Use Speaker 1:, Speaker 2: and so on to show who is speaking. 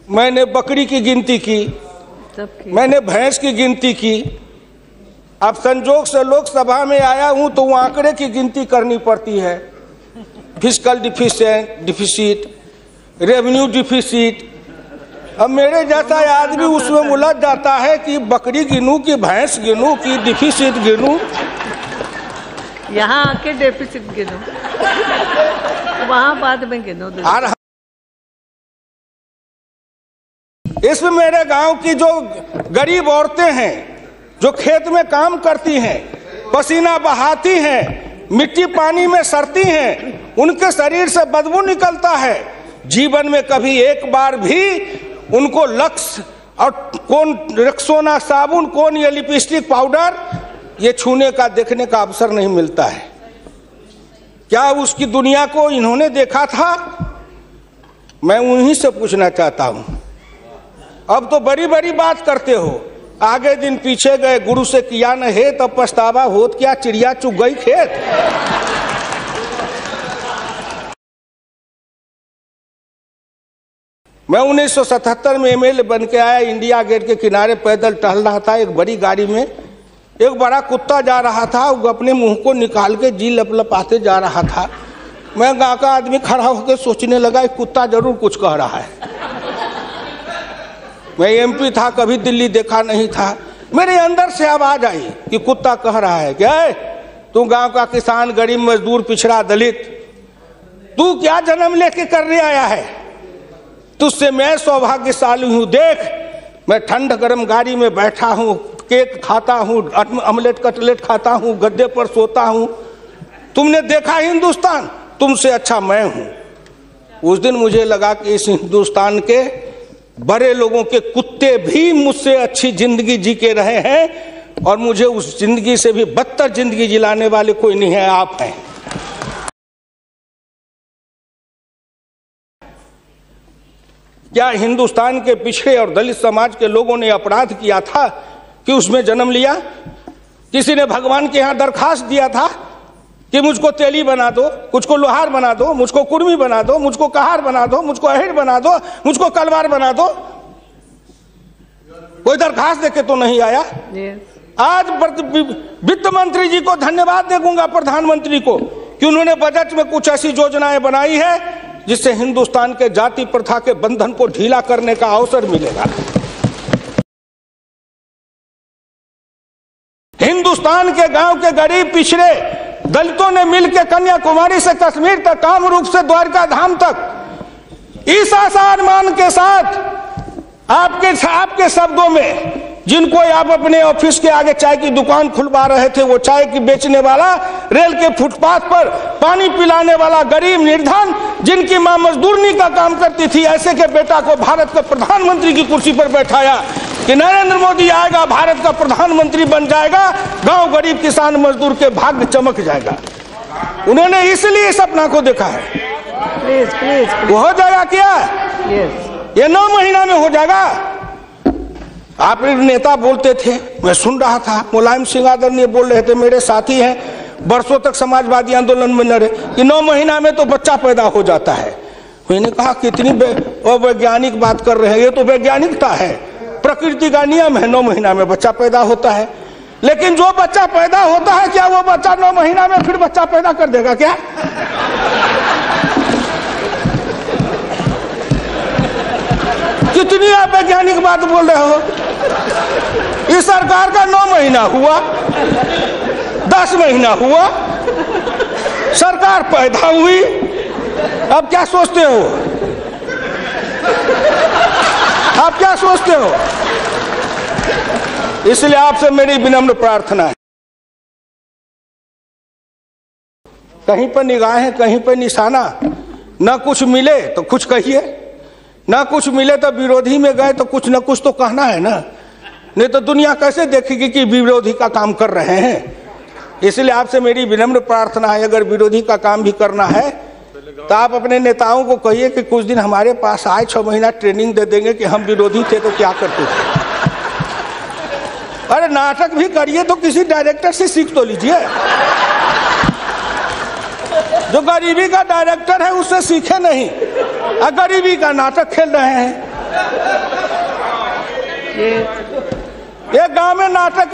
Speaker 1: मैंने बकरी की गिनती की, मैंने भैंस की गिनती की। अब संजोग से लोकसभा में आया हूं तो वो आंकड़े की गिनती करनी पड़ती है। Fiscal deficit, revenue deficit. अब मेरे जैसा आदमी उसमें उलझ जाता है कि बकरी गिनूं कि भैंस गिनूं कि डिफिसिट गिनूं।
Speaker 2: यहाँ आके डेफिसिट गिनो, वहाँ बाद में गिनो।
Speaker 1: इसमें मेरे गांव की जो गरीब औरतें हैं, जो खेत में काम करती हैं, पसीना बहाती हैं, मिट्टी पानी में सरती हैं, उनके शरीर से बदबू निकलता है। जीवन में कभी एक बार भी उनको लक्स और कौन रेक्सोना साबुन, कौन ये लिपस्टिक पाउडर, ये छूने का देखने का अवसर नहीं मिलता है। क्या उसकी दुनिया को इन्होंने देखा था? मैं उन्हीं से पूछना चाहता हूं। अब तो बड़ी बड़ी बात करते हो, आगे दिन पीछे गए, गुरु से किया न है तब पछतावा होत क्या, चिड़िया चुग गई खेत। मैं 1977 में एमएलए बन के आया, इंडिया गेट के किनारे पैदल टहल रहा था। एक बड़ी गाड़ी में एक बड़ा कुत्ता जा रहा था, वो अपने मुंह को निकाल के जी लपलपाते जा रहा था। मैं गांव का आदमी खड़ा होकर सोचने लगा, कुत्ता जरूर कुछ कह रहा है। मैं एमपी था, कभी दिल्ली देखा नहीं था। मेरे अंदर से आवाज आई कि कुत्ता कह रहा है, क्या तू गांव का किसान, गरीब, मजदूर, पिछड़ा, दलित, तू क्या जन्म लेके करने आया है? तुझसे मैं सौभाग्यशाली हूं। देख, मैं ठंड गर्म गाड़ी में बैठा हूं, केक खाता हूं, ऑमलेट कटलेट खाता हूं, गद्दे पर सोता हूं। तुमने देखा हिंदुस्तान, तुमसे अच्छा मैं हूं। उस दिन मुझे लगा कि इस हिंदुस्तान के बड़े लोगों के कुत्ते भी मुझसे अच्छी जिंदगी जी के रहे हैं, और मुझे उस जिंदगी से भी बदतर जिंदगी जिलाने वाले कोई नहीं है, आप हैं। क्या हिंदुस्तान के पिछड़े और दलित समाज के लोगों ने अपराध किया था कि उसमें जन्म लिया? किसी ने भगवान के यहां दरखास्त दिया था कि मुझको तेली बना दो, मुझको लोहार बना दो, मुझको कुर्मी बना दो, मुझको कहार बना दो, मुझको अहिर बना दो, मुझको कलवार बना दो? कोई दरखास्त देके तो नहीं आया। आज वित्त मंत्री जी को धन्यवाद देगा, प्रधानमंत्री को, कि उन्होंने बजट में कुछ ऐसी योजनाएं बनाई है जिससे हिंदुस्तान के जाति प्रथा के बंधन को ढीला करने का अवसर मिलेगा। हिंदुस्तान के गांव के गरीब पिछड़े दलितों ने मिलकर कन्याकुमारी से कश्मीर तक, कामरूप से द्वारका धाम तक, इस आसान के साथ आपके शब्दों में, जिनको आप अपने ऑफिस के आगे चाय की दुकान खुलवा रहे थे, वो चाय की बेचने वाला, रेल के फुटपाथ पर पानी पिलाने वाला गरीब निर्धन, जिनकी मां मजदूरनी का काम करती थी, ऐसे के बेटा को भारत के प्रधानमंत्री की कुर्सी पर बैठाया कि नरेंद्र मोदी आएगा, भारत का प्रधानमंत्री बन जाएगा, गांव गरीब किसान मजदूर के भाग्य चमक जाएगा। उन्होंने इसलिए सपना को देखा है। प्लीज वो हो जाएगा क्या? ये 9 महीना में हो जाएगा। आप नेता बोलते थे, मैं सुन रहा था, मुलायम सिंह आदरणीय बोल रहे थे, मेरे साथी हैं, बरसों तक समाजवादी आंदोलन में लड़े, कि 9 महीना में तो बच्चा पैदा हो जाता है। मैंने कहा कितनी वैज्ञानिक बात कर रहे हैं, ये तो वैज्ञानिकता है, प्रकृति का नियम है, 9 महीना में बच्चा पैदा होता है। लेकिन जो बच्चा पैदा होता है, क्या वो बच्चा 9 महीना में फिर बच्चा पैदा कर देगा क्या? कितनी आप वैज्ञानिक बात बोल रहे हो? इस सरकार का 9 महीना हुआ, 10 महीना हुआ, सरकार पैदा हुई, अब क्या सोचते हो? आप क्या सोचते हो? इसलिए आपसे मेरी विनम्र प्रार्थना है, कहीं पर निगाहें, कहीं पर निशाना, न कुछ मिले तो कुछ कहिए, ना कुछ मिले तो विरोधी में गए तो कुछ न कुछ तो कहना है ना, नहीं तो दुनिया कैसे देखेगी कि विरोधी का काम कर रहे हैं। इसलिए आपसे मेरी विनम्र प्रार्थना है, अगर विरोधी का काम भी करना है तो आप अपने नेताओं को कहिए कि कुछ दिन हमारे पास आए, 6 महीना ट्रेनिंग दे देंगे कि हम विरोधी थे तो क्या करते थे। अरे नाटक भी करिए तो किसी डायरेक्टर से सीख तो लीजिए, जो गरीबी का डायरेक्टर है उससे सीखे नहीं, गरीबी का नाटक खेल रहे हैं।
Speaker 2: ये
Speaker 1: एक गांव में नाटक